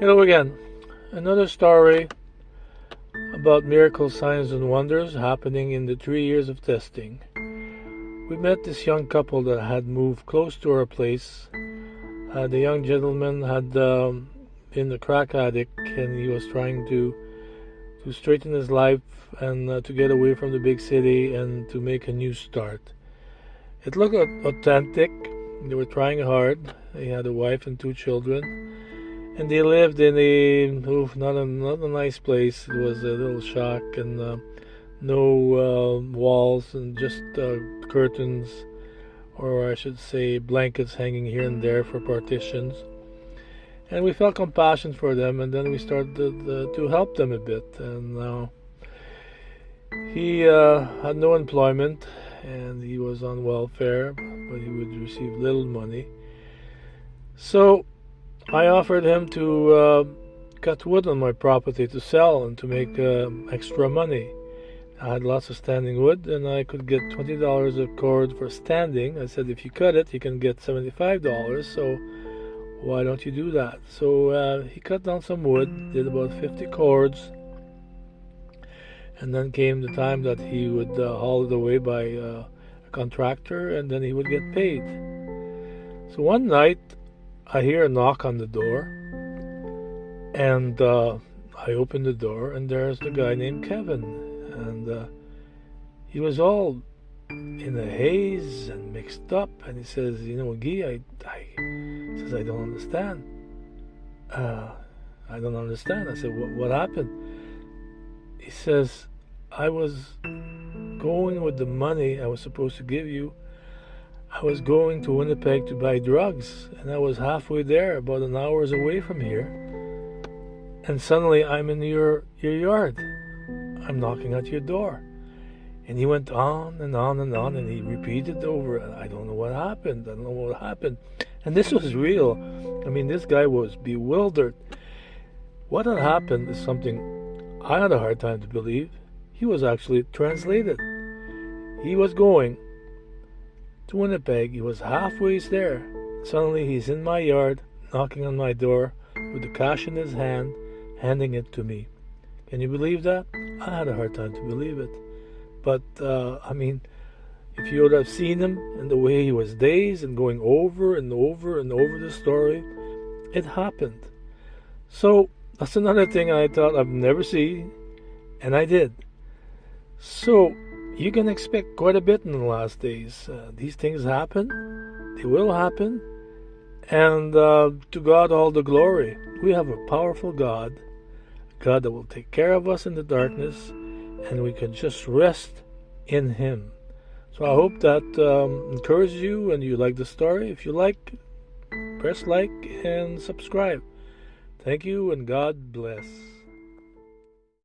Hello again. Another story about miracle signs and wonders happening in the 3 years of testing. We met this young couple that had moved close to our place. The young gentleman had been a crack addict and he was trying to straighten his life and to get away from the big city and to make a new start. It looked authentic. They were trying hard. He had a wife and 2 children. And they lived in not a nice place. It was a little shack and no walls and just curtains, or I should say blankets hanging here and there for partitions. And we felt compassion for them, and then we started to help them a bit. And he had no employment, and he was on welfare, but he would receive little money. So I offered him to cut wood on my property to sell and to make extra money. I had lots of standing wood and I could get $20 a cord for standing. I said, if you cut it, you can get $75, so why don't you do that? So he cut down some wood, did about 50 cords, and then came the time that he would haul it away by a contractor, and then he would get paid. So one night, I hear a knock on the door, and I open the door, and there's the guy named Kevin, and he was all in a haze and mixed up, and he says, Guy, I don't understand. I don't understand. I said, what happened? He says, I was going with the money I was supposed to give you. I was going to Winnipeg to buy drugs, and I was halfway there, about an hour's away from here. And suddenly I'm in your yard. I'm knocking at your door. And he went on and on and on, and he repeated over. I don't know what happened. I don't know what happened. And this was real. I mean, this guy was bewildered. What had happened is something I had a hard time to believe. He was actually translated. He was going to Winnipeg. He was halfway there. Suddenly he's in my yard, knocking on my door with the cash in his hand, handing it to me. Can you believe that? I had a hard time to believe it. But, if you would have seen him and the way he was dazed and going over and over and over the story, it happened. So, that's another thing I thought I'd never see, and I did. So, you can expect quite a bit in the last days. These things happen. They will happen. And to God all the glory. We have a powerful God. A God that will take care of us in the darkness. And we can just rest in Him. So I hope that encourages you and you like the story. If you like, press like and subscribe. Thank you and God bless.